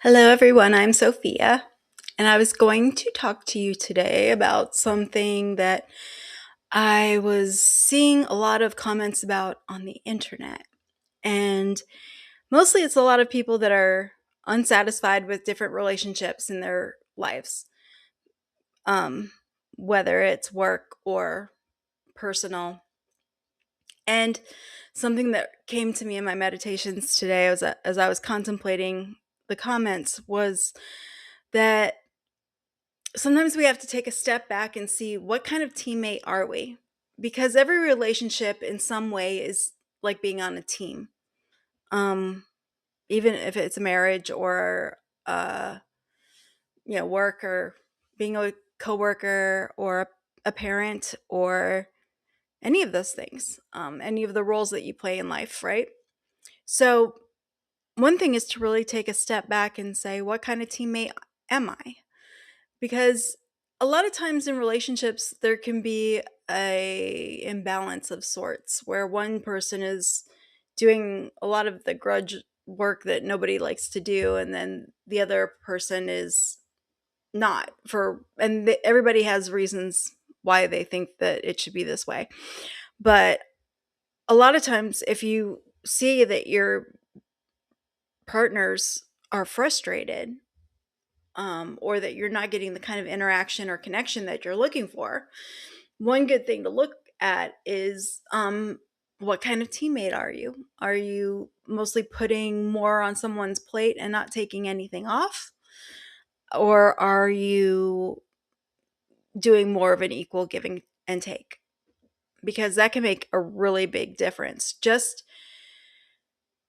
Hello, everyone. I'm Sophia, and I was going to talk to you today about something that I was seeing a lot of comments about on the internet. And mostly it's a lot of people that are unsatisfied with different relationships in their lives, um, whether it's work or personal. And something that came to me in my meditations today as I was contemplating the comments was that sometimes we have to take a step back and see what kind of teammate are we? Because every relationship in some way is like being on a team. Um Even if it's a marriage or uh work or being a coworker or a parent or any of those things. Any of the roles that you play in life, right? So, one thing is to really take a step back and say what kind of teammate am I? Because a lot of times in relationships there can be a imbalance of sorts where one person is doing a lot of the grudge work that nobody likes to do, and then the other person is not, everybody has reasons why they think that it should be this way. But a lot of times if you see that your partners are frustrated, or that you're not getting the kind of interaction or connection that you're looking for, one good thing to look at is, what kind of teammate are you? Are you mostly putting more on someone's plate and not taking anything off? Or are you doing more of an equal giving and take? Because that can make a really big difference. Just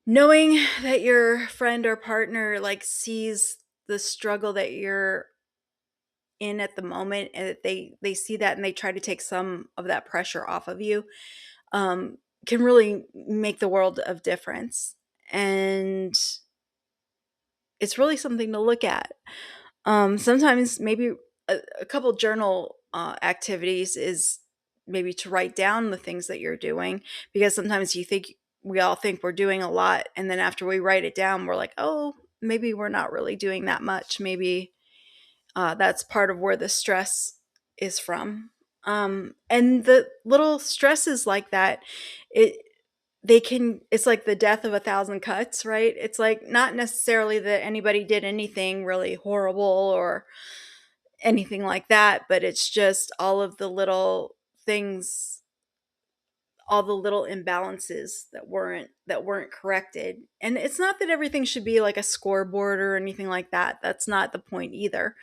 knowing that your friend or partner like sees the struggle that you're in at the moment, and that they see that and they try to take some of that pressure off of you, can really make the world of difference. And it's really something to look at. Sometimes maybe a couple journal activities is maybe to write down the things that you're doing, because sometimes we all think we're doing a lot, and then after we write it down we're like, oh, maybe we're not really doing that much. Maybe that's part of where the stress is from. And the little stresses like that, it it's like the death of a thousand cuts, right? It's like not necessarily that anybody did anything really horrible or anything like that, but it's just all of the little things, all the little imbalances that weren't corrected. And it's not that everything should be like a scoreboard or anything like that. That's not the point either.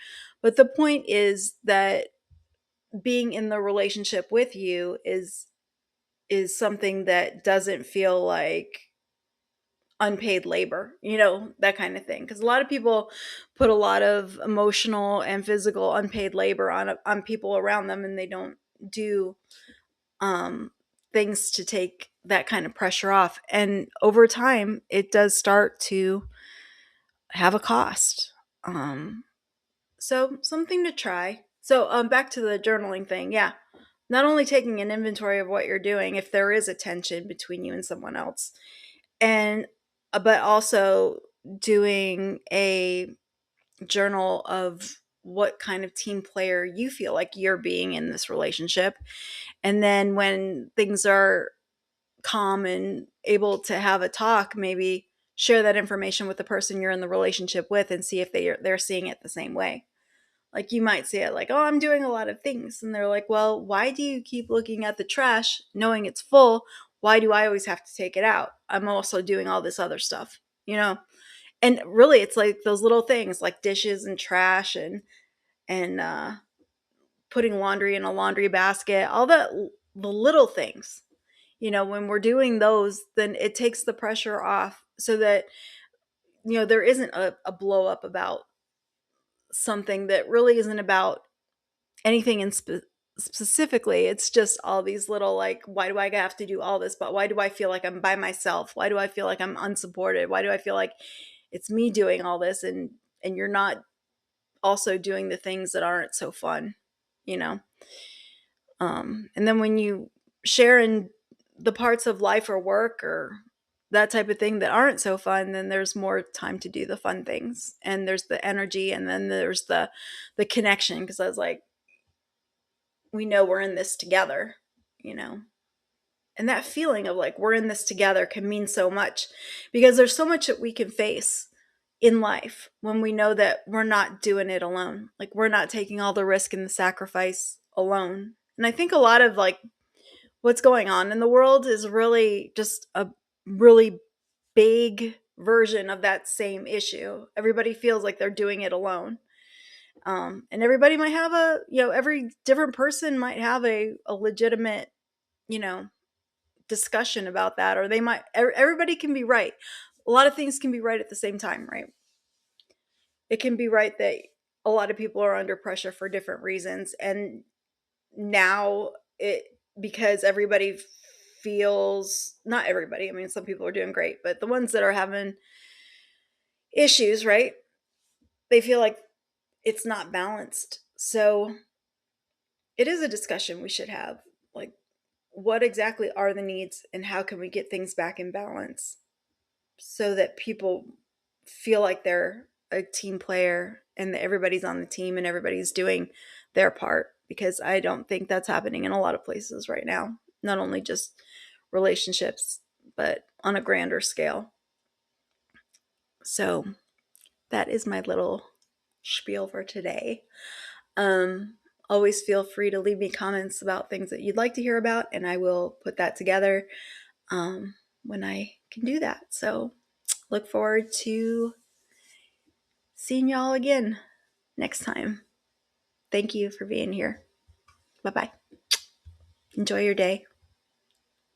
But the point is that being in the relationship with you is something that doesn't feel like unpaid labor, that kind of thing. Because a lot of people put a lot of emotional and physical unpaid labor on people around them, and they don't do um, things to take that kind of pressure off. And over time, it does start to have a cost. Um, so something to try. So back to the journaling thing. Yeah, not only taking an inventory of what you're doing if there is a tension between you and someone else, and but also doing a journal of what kind of team player you feel like you're being in this relationship. And then when things are calm and able to have a talk, maybe share that information with the person you're in the relationship with and see if they're seeing it the same way. Like you might say it like, "Oh, I'm doing a lot of things." And they're like, "Well, why do you keep looking at the trash knowing it's full? Why do I always have to take it out? I'm also doing all this other stuff." You know? And really it's like those little things like dishes and trash and putting laundry in a laundry basket, all the little things. When we're doing those, then it takes the pressure off so that there isn't a blow up about something that really isn't about anything specifically. It's just all these little, like, why do I have to do all this? But why do I feel like I'm by myself? Why do I feel like I'm unsupported? Why do I feel like it's me doing all this, and you're not also doing the things that aren't so fun, you know? And then when you share in the parts of life or work or that type of thing that aren't so fun, then there's more time to do the fun things. And there's the energy, and then there's the connection, because I was like, we know we're in this together, you know. And that feeling of like we're in this together can mean so much, because there's so much that we can face in life when we know that we're not doing it alone. Like we're not taking all the risk and the sacrifice alone. And I think a lot of like what's going on in the world is really just a really big version of that same issue. Everybody feels like they're doing it alone. And everybody might have every different person might have a legitimate, you know, discussion about that, or they might, everybody can be right. A lot of things can be right at the same time, right? It can be right that a lot of people are under pressure for different reasons. And now it, because everybody feels, not everybody, I mean, some people are doing great, but the ones that are having issues, right? They feel like it's not balanced. So it is a discussion we should have. Like, what exactly are the needs and how can we get things back in balance so that people feel like they're a team player and that everybody's on the team and everybody's doing their part? Because I don't think that's happening in a lot of places right now. Not only just relationships, but on a grander scale. So that is my little spiel for today. Um, Always feel free to leave me comments about things that you'd like to hear about, and I will put that together when I can do that. So look forward to seeing y'all again next time. Thank you for being here. Bye bye. Enjoy your day.